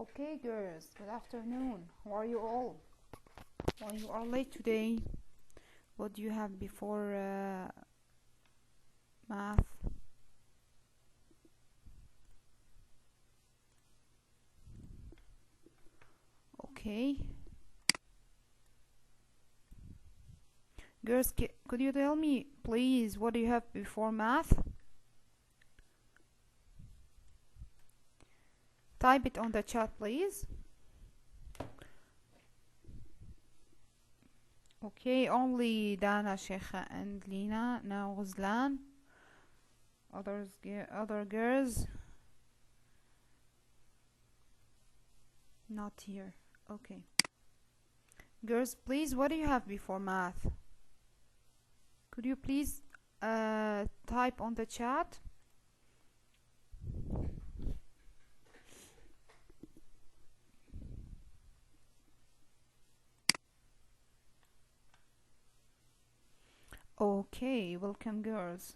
Okay, girls, good afternoon. How are you all? Well, you are late today. What do you have before math? Okay. Girls, could you tell me, please, what do you have before math? Type it on the chat, please. Okay, only Dana, Sheikha, and Lina. Now Ghazlan. Other girls not here. Okay. Girls, please, what do you have before math? Could you please type on the chat? Okay, welcome girls.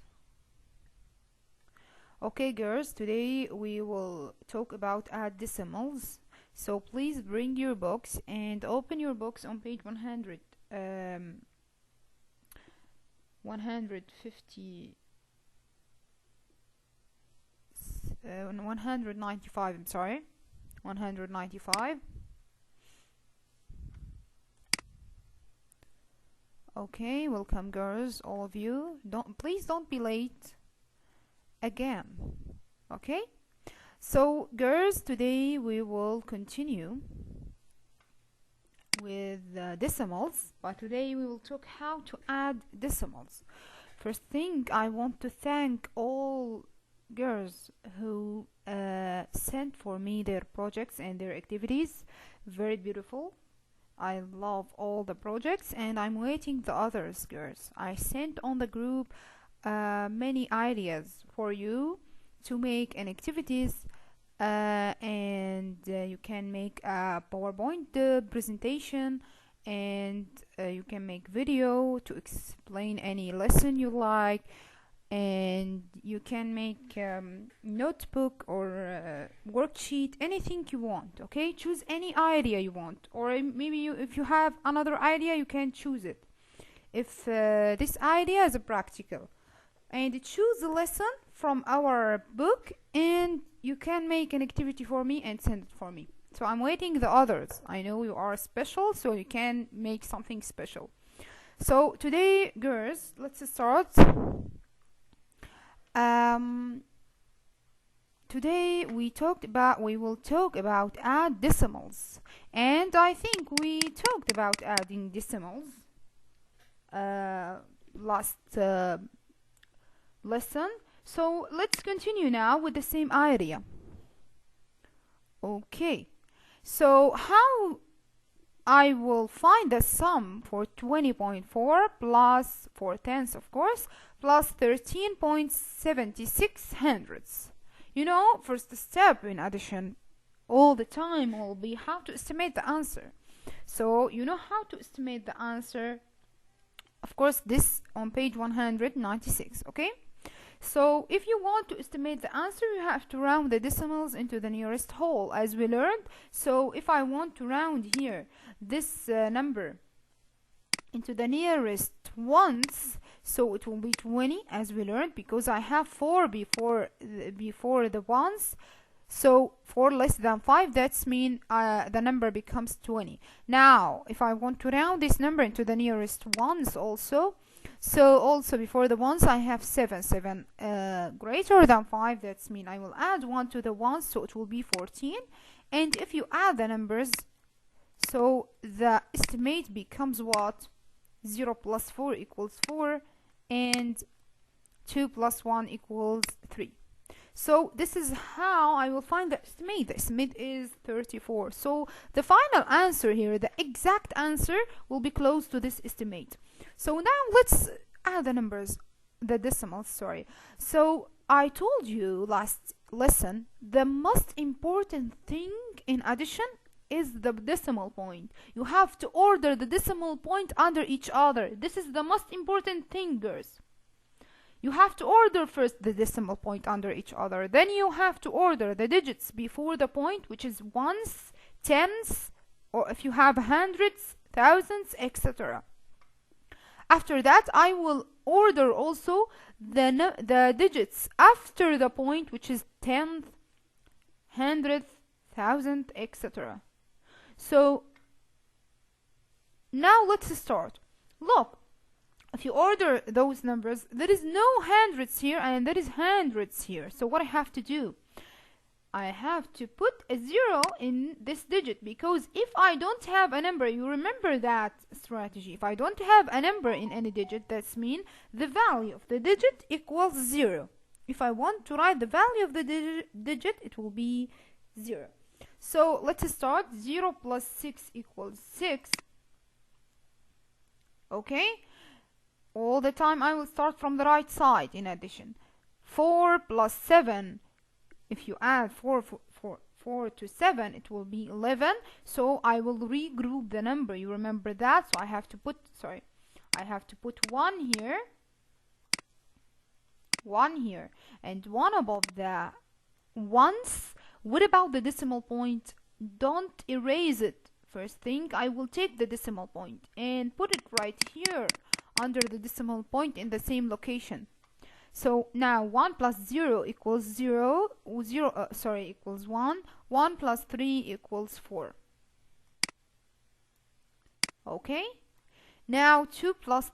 Okay girls, today we will talk about add decimals. So please bring your books and open your books on page 100. 195, I'm sorry. 195. Okay, welcome girls, all of you. Please don't be late again. Okay? So girls, today we will continue with decimals, but today we will talk how to add decimals. First thing, I want to thank all girls who sent for me their projects and their activities. Very beautiful. I love all the projects and I'm waiting the others, girls. I sent on the group many ideas for you to make an activities and you can make a PowerPoint presentation and you can make video to explain any lesson you like, and you can make notebook or worksheet, anything you want. Okay, choose any idea you want, or maybe if you have another idea you can choose it. If this idea is a practical, and choose a lesson from our book and you can make an activity for me and send it for me. So I'm waiting the others. I know you are special, so you can make something special. So today girls, let's start. Today we will talk about add decimals, and I think we talked about adding decimals last lesson. So let's continue now with the same idea. Okay, so how I will find the sum for 20.4 plus 4/10, of course, plus 13.76 hundredths. You know, first step in addition all the time will be how to estimate the answer. So you know how to estimate the answer. Of course, this on page 196, okay? So if you want to estimate the answer, you have to round the decimals into the nearest whole, as we learned. So if I want to round here this number into the nearest ones, so it will be 20, as we learned, because I have 4 before the ones. So 4 less than 5, that's mean the number becomes 20. Now if I want to round this number into the nearest ones also, so also before the ones I have 7 greater than 5, that's mean I will add 1 to the ones, so it will be 14. And if you add the numbers, so the estimate becomes what? 0 plus 4 equals 4, and 2 plus 1 equals 3. So this is how I will find the estimate. The estimate is 34. So the final answer here, the exact answer, will be close to this estimate. So now let's add the numbers, the decimals, sorry. So I told you last lesson, the most important thing in addition is the decimal point. You have to order the decimal point under each other. This is the most important thing, girls. You have to order first the decimal point under each other. Then you have to order the digits before the point, which is ones, tens, or if you have hundreds, thousands, etc. After that, I will order also the digits after the point, which is tenth, hundredth, thousandth, etc. So now let's start. Look, if you order those numbers, there is no hundreds here and there is hundreds here. So what I have to do? I have to put a 0 in this digit, because if I don't have a number, you remember that strategy. If I don't have a number in any digit, that means the value of the digit equals 0. If I want to write the value of the digit, it will be 0. So let's start. 0 plus 6 equals 6. Okay? All the time I will start from the right side in addition. 4 plus 7, if you add 4 to 7, it will be 11. So I will regroup the number. You remember that? So I have to put, I have to put 1 here, 1 here, and 1 above the ones. What about the decimal point? Don't erase it. First thing, I will take the decimal point and put it right here under the decimal point in the same location. So now 1 plus 0 equals 0, equals 1. 1 plus 3 equals 4. Okay? Now 2 plus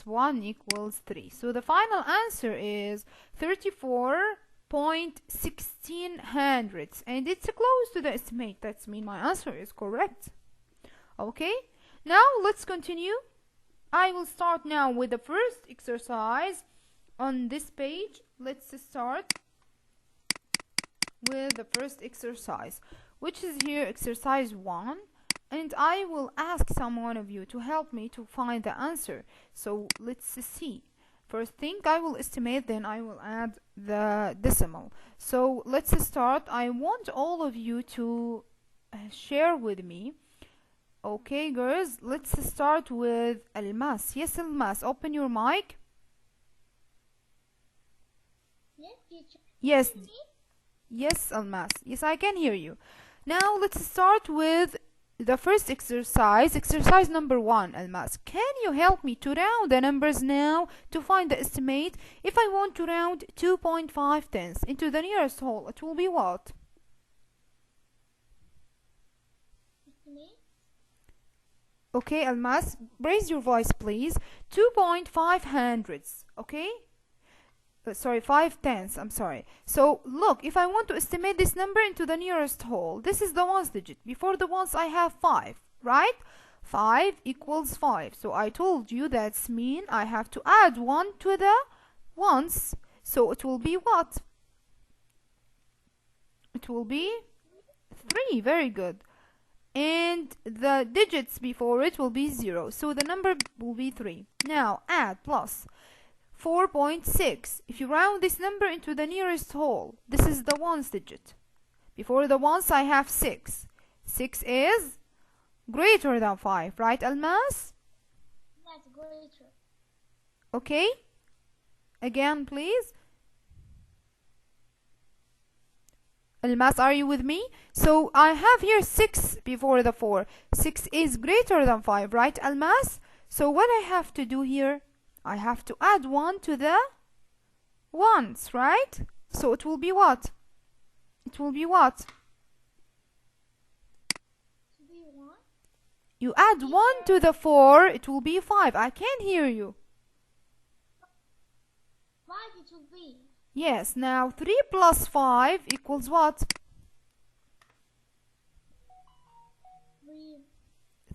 1 equals 3. So the final answer is 34.16 hundredths, and it's close to the estimate. That means my answer is correct. Okay? Now let's continue. I will start now with the first exercise on this page. Let's start with the first exercise, which is here exercise 1, and I will ask someone of you to help me to find the answer. So let's see. First thing, I will estimate, then I will add the decimal. So let's start. I want all of you to share with me. Okay, girls, let's start with Almas. Yes, Almas, open your mic. Yes, teacher. Yes, yes, Almas. Yes, I can hear you. Now let's start with the first exercise, exercise number 1, Almas. Can you help me to round the numbers now to find the estimate? If I want to round 2.5 tenths into the nearest whole, it will be what? Estimate. Okay, Almas, raise your voice, please. 2.5 hundredths, okay? Sorry, 5 tenths, I'm sorry. So, look, if I want to estimate this number into the nearest whole, this is the ones digit. Before the ones, I have 5, right? 5 equals 5. So, I told you that's mean I have to add 1 to the ones. So, it will be what? It will be 3. Very good. And the digits before it will be 0. So, the number will be 3. Now, add plus 4.6. If you round this number into the nearest whole, this is the ones digit. Before the ones, I have 6. 6 is greater than 5, right, Almas? That's greater. Okay? Again, please. Almas, are you with me? So I have here 6 before the 4. 6 is greater than 5, right, Almas? So what I have to do here? I have to add 1 to the ones, right? So it will be what? It will be what? To be 1. You add 1 to the 4, it will be 5. I can't hear you. 5 it will be. Yes, now 3 plus 5 equals what? 3.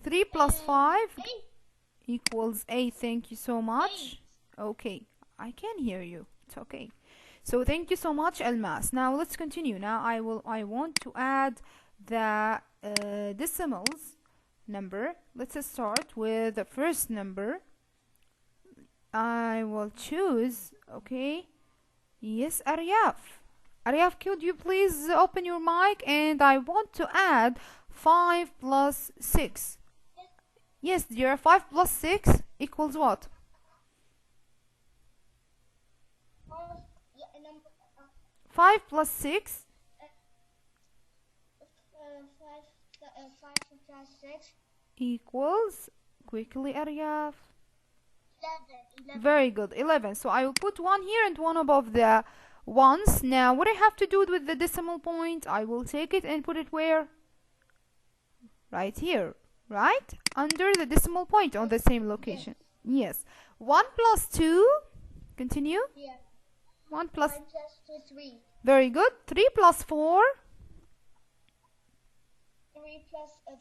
3 plus 5 8. equals 8. Thank you so much. 8. Okay, I can hear you. It's okay. So thank you so much, Almas. Now let's continue. Now I want to add the decimals number. Let's start with the first number. I will choose, okay. Yes, Aryaf. Aryaf, could you please open your mic? And I want to add 5 plus 6. Yes. Yes, dear. 5 plus 6 equals what? 5 plus 6 5 plus 6. equals, quickly Aryaf. 11. Very good, 11. So I will put 1 here and 1 above the ones. Now what I have to do with the decimal point, I will take it and put it where? Right here, right? Under the decimal point on the same location. Yes. 1 plus 2, continue. Yeah. 1 plus, 1 plus 2, 3. very good. 3 plus 4,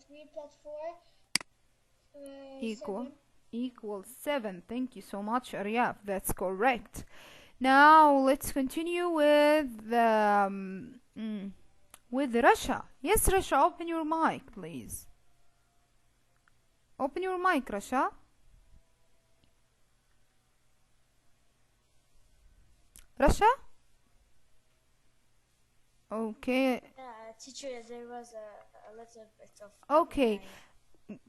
3 plus 4. equal 7. equals 7. Thank you so much, Aryaf. That's correct. Now let's continue with Rasha. Yes, Rasha, open your mic, please. Open your mic, Rasha. Rasha? Okay. Teacher, there was a little bit of. Okay.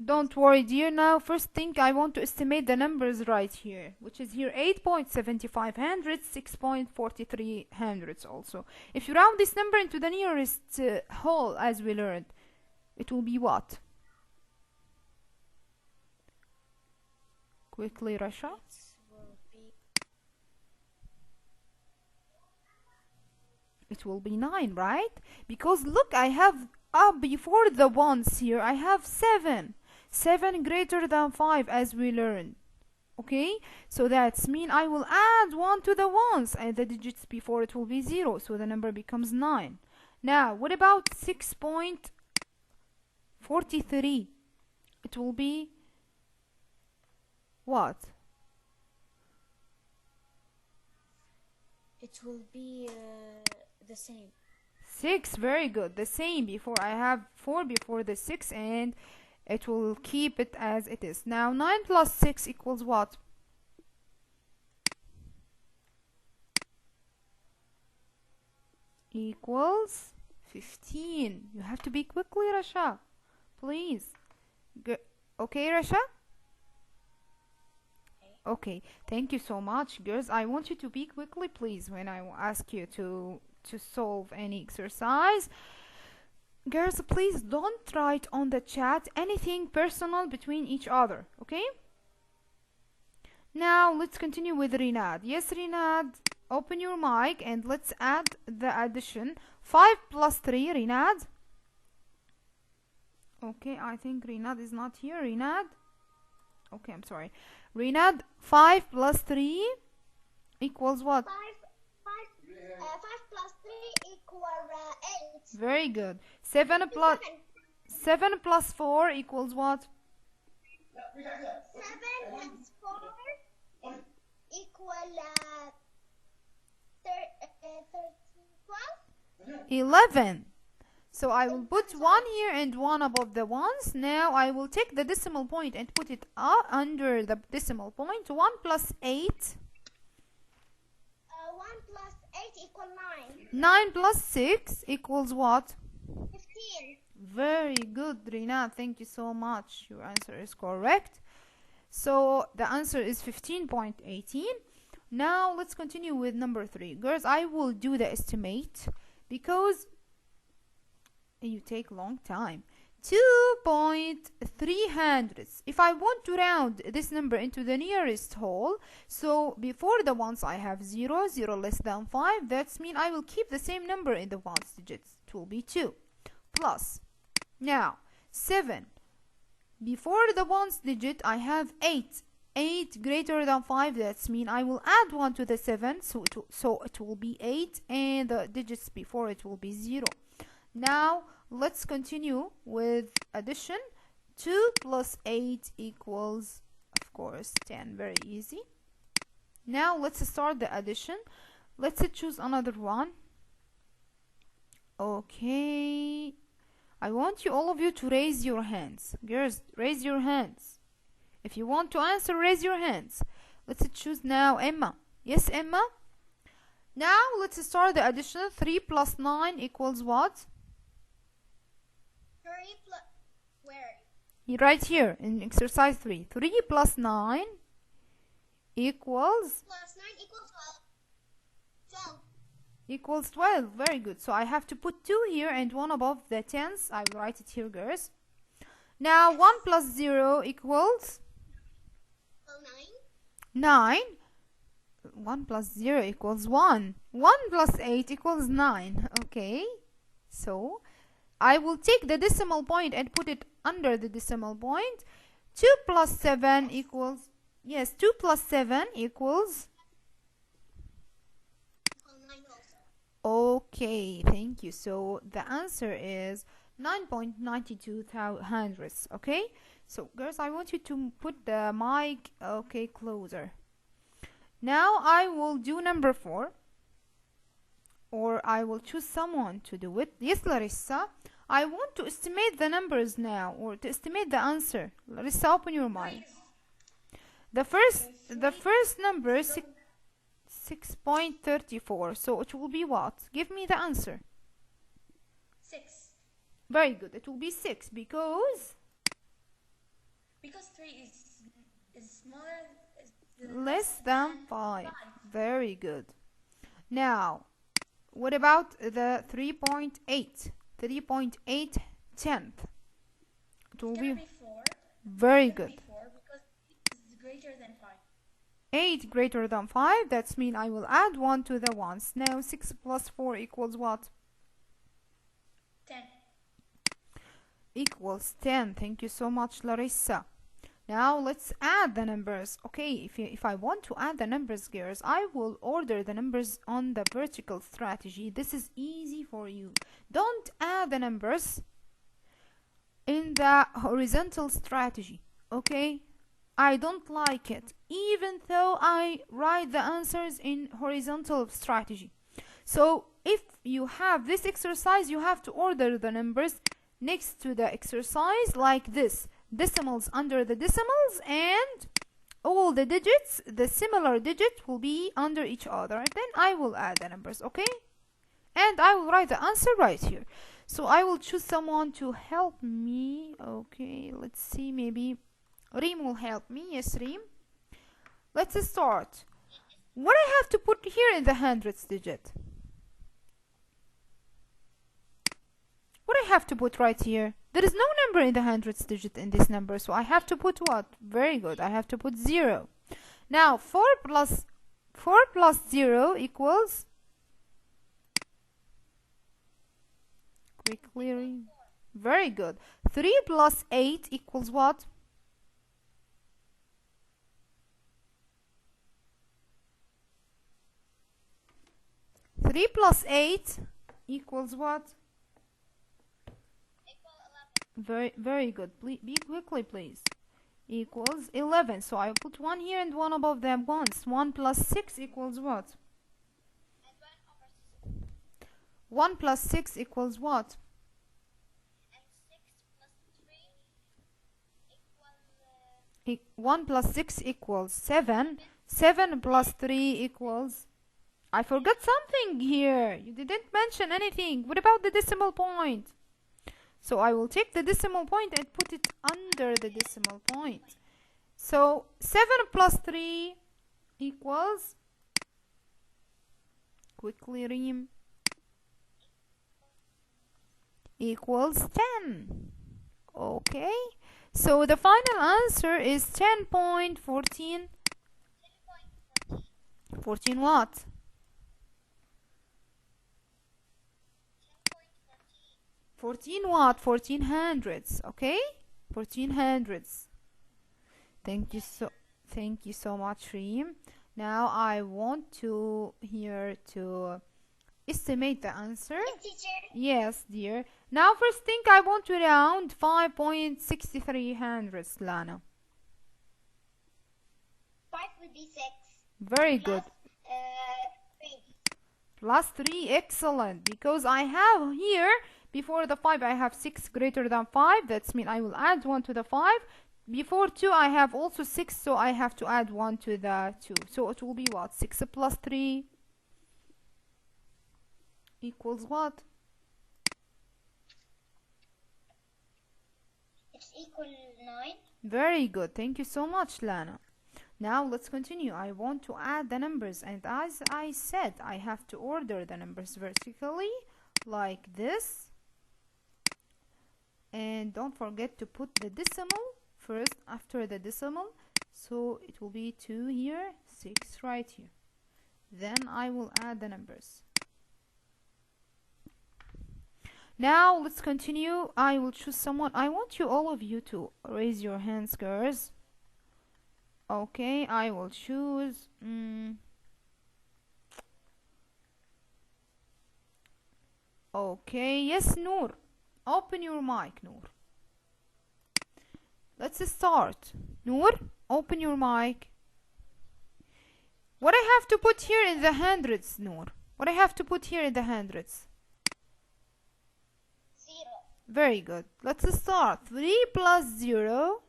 Don't worry, dear. Now, first thing, I want to estimate the numbers right here, which is here 8.75 hundredths, 6.43 hundredths also. If you round this number into the nearest whole, as we learned, it will be what? Quickly, Rasha. It will be 9, right? Because look, I have up before the ones here, I have 7. 7 greater than 5, as we learned. Okay, so that's mean I will add 1 to the ones, and the digits before it will be 0, so the number becomes 9. Now what about 6.43? It will be what? It will be the same. 6, very good, the same. Before I have 4 before the 6, and it will keep it as it is. Now 9 plus 6 equals what? Equals 15. You have to be quickly, Rasha, please. Okay, Rasha? Okay, thank you so much, girls. I want you to be quickly, please, when I ask you to solve any exercise. Girls, please don't write on the chat anything personal between each other, okay? Now let's continue with Rinad. Yes, Rinad, open your mic and let's add the addition. 5 plus 3, Rinad. Okay, I think Rinad is not here. Rinad? Okay, I'm sorry. Rinad, 5 plus 3 equals what? 5 plus 3 equal 8. Very good. 7 plus 4 equals what? 7 plus 4 equal 12. 11. So I will put 1 here and 1 above the ones. Now I will take the decimal point and put it under the decimal point. 1 plus 8. 1 plus 8 equal 9. 9 plus 6 equals what? 15. Very good, Rina. Thank you so much. Your answer is correct. So the answer is 15.18. Now let's continue with number 3. Girls, I will do the estimate because you take long time. 2.3 hundredths. If I want to round this number into the nearest whole, so before the ones I have 0, 0 less than 5, that's mean I will keep the same number in the ones digits. It will be 2 plus. Now 7. Before the ones digit I have 8. 8 greater than 5, that's mean I will add 1 to the 7, so it will be 8, and the digits before it will be 0. Now let's continue with addition. 2 plus 8 equals, of course, 10. Very easy. Now let's start the addition. Let's choose another one. Okay, I want you, all of you, to raise your hands. Girls, raise your hands. If you want to answer, raise your hands. Let's choose now Emma. Yes, Emma? Now let's start the addition. 3 plus 9 equals what? 3 plus, where? Right here in exercise 3. 3 plus 9 equals Plus 9 equals 12. 12. equals 12. Very good. So I have to put 2 here and 1 above the tens. I will write it here, girls. Now 1 plus 0 equals 9. 1 plus 0 equals 1. 1 plus 8 equals 9. Okay. So I will take the decimal point and put it under the decimal point. 2 plus 7 equals, yes, 2 plus 7 equals, okay, thank you. So the answer is 9.92 hundredths. Okay, so girls, I want you to put the mic, okay, closer. Now I will do number 4, or I will choose someone to do it. Yes, Larissa, I want to estimate the numbers now, or to estimate the answer. Larissa, open your mind. The first number is 6.34. So it will be what? Give me the answer. 6. Very good. It will be 6 because 3 is smaller. less than 5. Very good. Now, what about the 3.8? 3.8 tenth. It will be 4. very good. 4 because it's greater than 5. 8 greater than 5. That's mean I will add 1 to the ones. Now 6 plus 4 equals what? 10. Equals 10. Thank you so much, Larissa. Now let's add the numbers. Okay, if I want to add the numbers, girls, I will order the numbers on the vertical strategy. This is easy for you. Don't add the numbers in the horizontal strategy. Okay, I don't like it, even though I write the answers in horizontal strategy. So if you have this exercise, you have to order the numbers next to the exercise like this. Decimals under the decimals, and all the digits, the similar digit, will be under each other. Then I will add the numbers, okay? And I will write the answer right here. So I will choose someone to help me. Okay, let's see, maybe Reem will help me. Yes, Reem. Let's start. What I have to put here in the hundredths digit? What I have to put right here? There is no number in the hundredths digit in this number, so I have to put what? Very good. I have to put 0. Now 4 plus 0 equals, quickly read. Very good. 3 plus 8 equals what? 3 plus 8 equals what? Very good. Be quickly, please. Equals 11. So I put 1 here and 1 above them once. 1 plus 6 equals what? 1 plus 6 equals what? 1 plus 6 equals 7. 7 plus 3 equals... I forgot something here. You didn't mention anything. What about the decimal point? So I will take the decimal point and put it under the decimal point. So 7 plus 3 equals, quickly Reem, equals 10. Okay, so the final answer is 10.14. 14 what? 14 what? 14 hundredths. Okay, 14 hundredths. Thank you so much, Reem. Now I want to here to estimate the answer. Yes, dear. Now first thing, I want to round 5.63 hundredths, Lana. 5 would be 6. Very good. Plus 3, excellent. Because I have here, before the 5, I have 6 greater than 5. That's mean I will add 1 to the 5. Before 2, I have also 6, so I have to add 1 to the 2. So it will be what? 6 plus 3 equals what? It's equal 9. Very good. Thank you so much, Lana. Now let's continue. I want to add the numbers, and as I said, I have to order the numbers vertically like this. And don't forget to put the decimal first after the decimal. So it will be 2 here, 6 right here. Then I will add the numbers. Now let's continue. I will choose someone. I want you, all of you, to raise your hands, girls. Okay, I will choose. Okay, yes, Noor. Open your mic, Noor. Let's start. Noor, open your mic. What I have to put here in the hundreds, Noor? What I have to put here in the hundreds? 0. Very good. Let's start. 3 plus 0.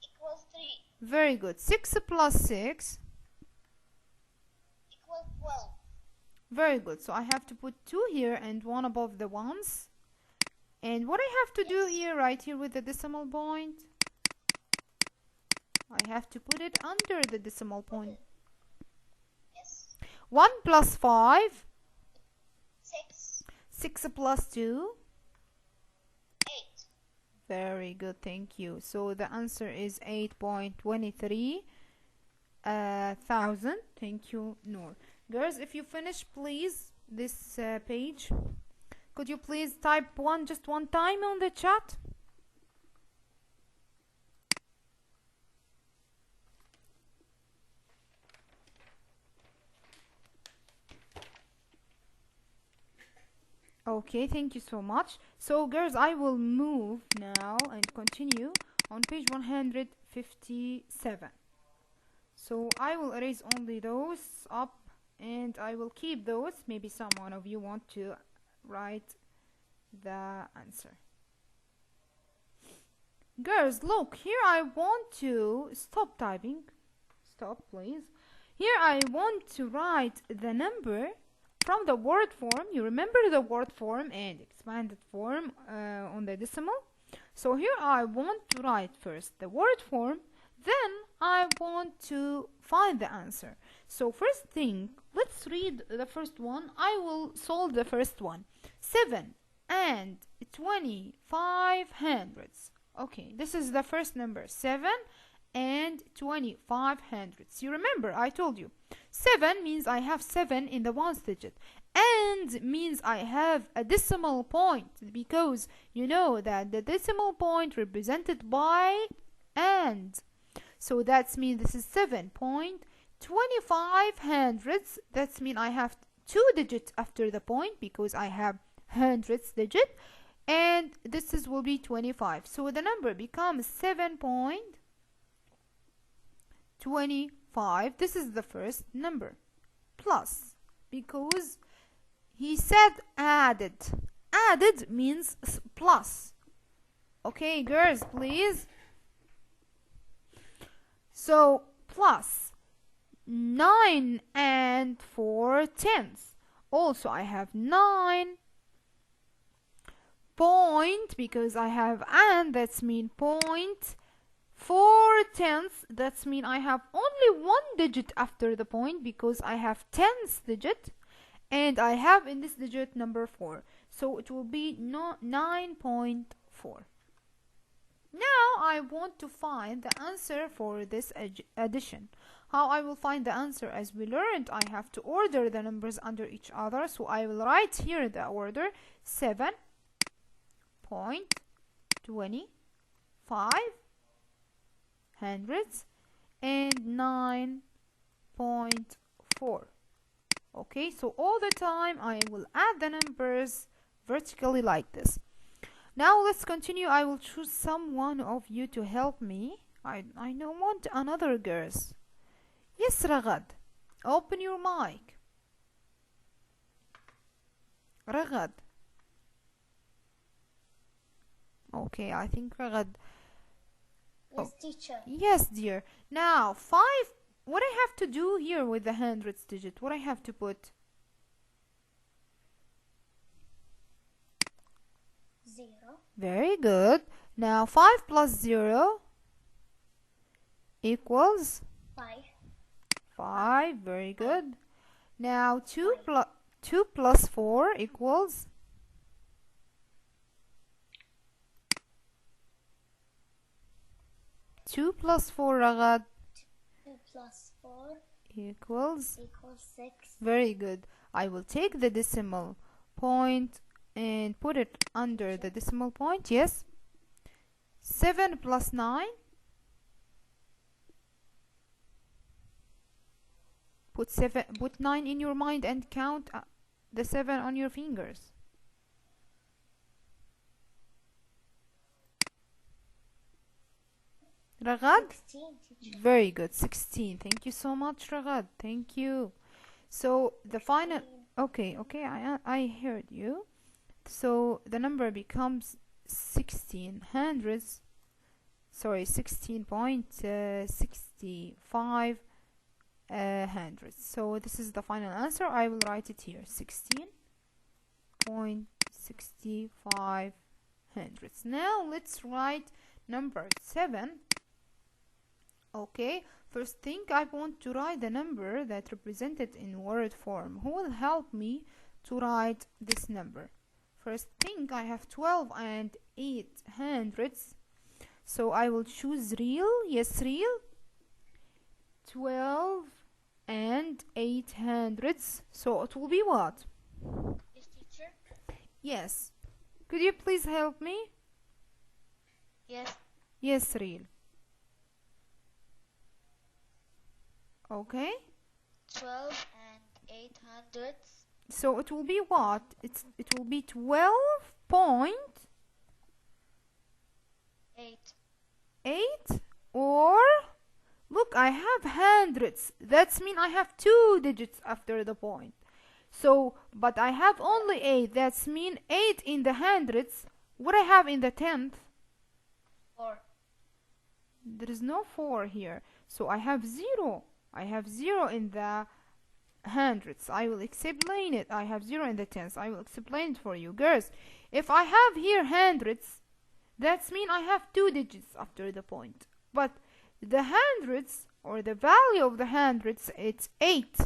Equals 3. Very good. 6 plus 6. Equals 12. Very good. So I have to put 2 here and 1 above the ones. And what I have to do here, right here with the decimal point, I have to put it under the decimal point. Yes. 1 plus 5. 6. 6 plus 2. 8. Very good, thank you. So the answer is 8.23 thousand. Thank you, Noor. Girls, if you finish, please, this page, could you please type just one time on the chat? Okay, thank you so much. So girls, I will move now and continue on page 157. So I will erase only those up and I will keep those. Maybe someone of you want to write the answer. Girls, look, here I want to stop typing. Stop, please. Here I want to write the number from the word form. You remember the word form and expanded form on the decimal? So here I want to write first the word form, then I want to find the answer. So first thing, let's read the first one. I will solve the first one. 7 and 25 hundredths. Okay, this is the first number. 7 and 25 hundredths. You remember, I told you. 7 means I have 7 in the ones digit. And means I have a decimal point, because you know that the decimal point represented by and. So that's mean this is 7.25 hundredths. That's mean I have 2 digits after the point because I have hundredths digit. And this will be 25. So the number becomes 7.25. This is the first number. Plus, because he said added. Added means plus. Okay, girls, please. So, plus 9 and 4 tenths. Also, I have 9 point, because I have and, that's mean point. 4 tenths, that's mean I have only 1 digit after the point, because I have tenths digit. And I have in this digit number 4. So it will be 9.4. Now I want to find the answer for this addition. How I will find the answer? As we learned, I have to order the numbers under each other. So I will write here the order. 7.25 hundredths and 9.4. Okay, so all the time I will add the numbers vertically like this. Now let's continue. I will choose someone of you to help me. I don't want another girls. Yes, Ragad. Open your mic. Ragad. Okay, I think Ragad. Yes, teacher. Yes, dear. Now, 5. What I have to do here with the hundredths digit? What I have to put? 0. Very good. Now 5 plus 0. equals 5. 5. Very good. Now 2 5. plus 2 plus 4 equals 2 plus 4 رغد 2 plus 4 equals equals 6. very good. I will take the decimal point and put it under the decimal point. Yes. 7 plus 9. Put 9 in your mind and count the 7 on your fingers. Ragad? 16, teacher. Very good. 16. Thank you so much, Ragad. Thank you. So the final. 16. Okay, I heard you. So the number becomes 16 hundredths. Sorry, 16.65 hundredths. So this is the final answer. I will write it here. 16.65 hundredths. Now let's write number 7. Okay, first thing I want to write the number that represented in word form. Who will help me to write this number? First thing, I have 12 and 8 hundredths. So I will choose real. Yes, real. 12 and 8 hundredths. So it will be what? Yes, teacher. Yes. Could you please help me? Yes. Yes, real. Okay. 12 and 8 hundredths. So it will be what? It will be 12.8 8. or look, I have hundredths. That's mean I have 2 digits after the point. So, but I have only 8. That's mean 8 in the hundredths. What I have in the tenth? 4. There is no 4 here. So I have 0. I have 0 in the hundredths. I will explain it. I have 0 in the tenths. I will explain it for you. Girls, if I have here hundredths, that's mean I have 2 digits after the point. But the hundredths, or the value of the hundredths, it's 8.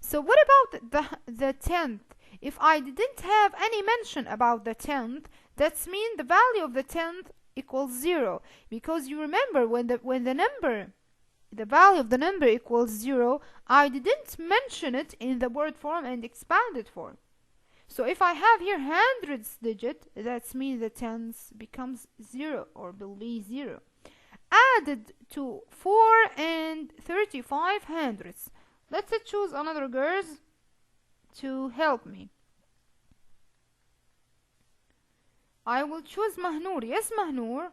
So what about the tenth? If I didn't have any mention about the tenth, that's mean the value of the tenth equals 0. Because you remember when the value of the number equals 0, I didn't mention it in the word form and expanded form. So if I have here hundredths digit, that means the tenths becomes 0 or will be 0. Added to 4 and 35 hundredths. Let's choose another girls to help me. I will choose Mahnoor. Yes, Mahnoor.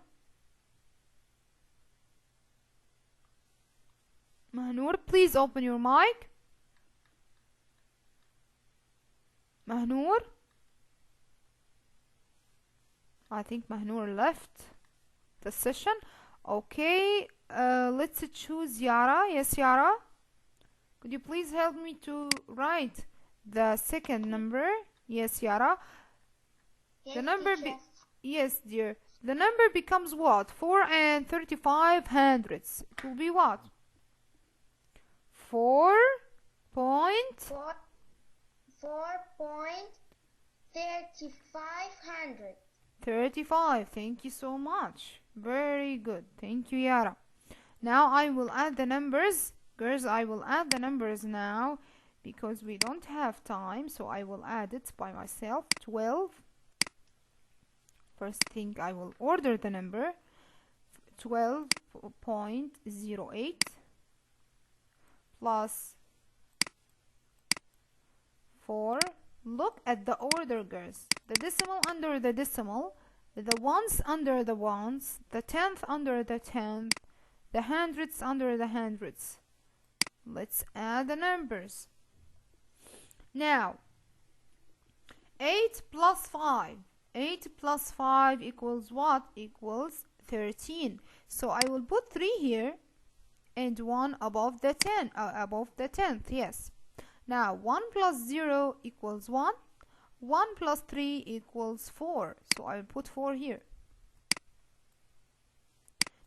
Mahnoor, please open your mic. Mahnoor? I think Mahnoor left the session. Okay, let's choose Yara. Yes, Yara? Could you please help me to write the second number? Yes, Yara. Yes, The number teacher. yes, dear. The number becomes what? 4 and 35 hundredths. It will be what? 4 point 4.35 hundred. 35. Thank you so much. Very good. Thank you, Yara. Now I will add the numbers. Girls, I will add the numbers now because we don't have time. So I will add it by myself. 12. First thing, I will order the number. 12.08 plus 4. Look at the order, girls. The decimal under the decimal, the ones under the ones, the tenth under the tenth, the hundredths under the hundredths. Let's add the numbers. Now, 8 plus 5. 8 plus 5 equals what? Equals 13. So I will put 3 here and 1 above the 10, above the 10th, yes. Now 1 plus 0 equals 1. 1 plus 3 equals 4. So I will put 4 here.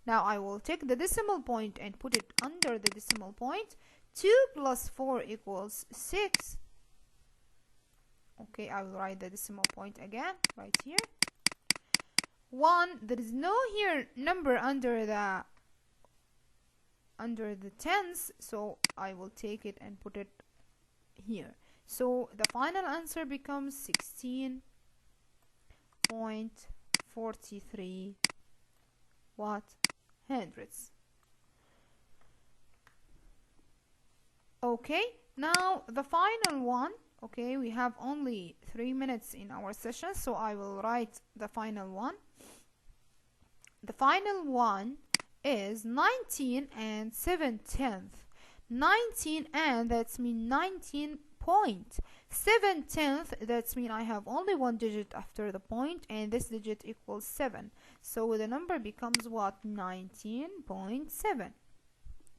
Now I will take the decimal point and put it under the decimal point. 2 plus 4 equals 6. Okay, I will write the decimal point again right here. 1, there is no here number under the tens, so I will take it and put it here. So the final answer becomes 16.43 what hundredths. Okay, now the final one. Okay, we have only 3 minutes in our session, so I will write the final one. The final one is 19 and 7/10. 19 and that's mean 19.7/10, that's mean I have only one digit after the point, and this digit equals 7. So the number becomes what? 19.7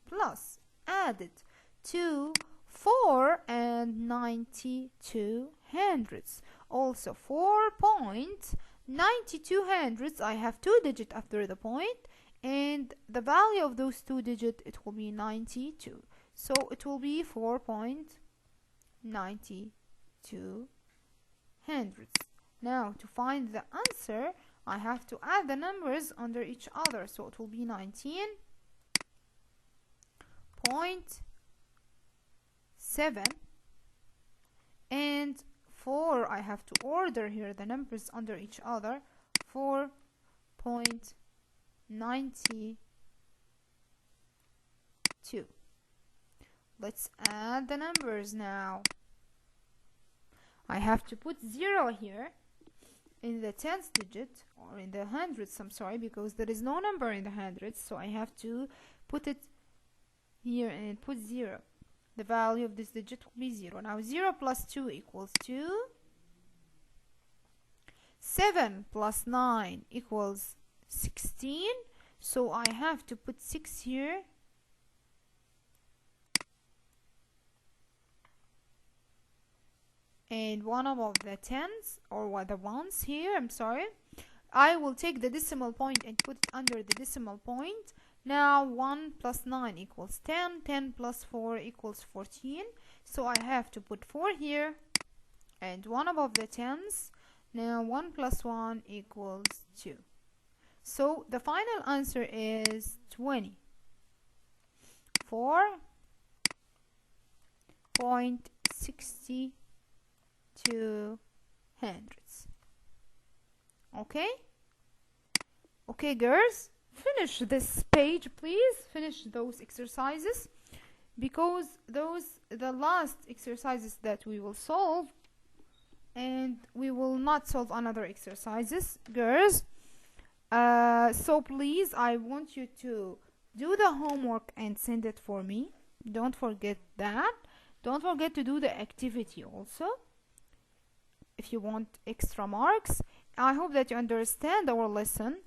plus added to 4 and 92 hundredths. Also 4.92 hundredths, I have 2 digits after the point, and the value of those 2 digits, it will be 92. So it will be 4.92 hundredths. Now to find the answer, I have to add the numbers under each other. So it will be 19.7 and 4. I have to order here the numbers under each other. 4.92. Let's add the numbers now. I have to put 0 here in the tenth digit, or in the hundredths, I'm sorry, because there is no number in the hundredths, so I have to put it here and put 0. The value of this digit will be 0. Now 0 plus 2 equals 2. 7 plus 9 equals 16. So I have to put 6 here. And one above the tens, or the ones here, I'm sorry. I will take the decimal point and put it under the decimal point. Now 1 plus 9 equals 10. 10 plus 4 equals 14. So I have to put 4 here and 1 above the tens. Now 1 plus 1 equals 2. So the final answer is 24.62 hundredths. Okay, girls, finish this page, please. Finish those exercises, because those the last exercises that we will solve, and we will not solve another exercises, girls. So please, I want you to do the homework and send it for me. Don't forget that. Don't forget to do the activity also, if you want extra marks. I hope that you understand our lesson.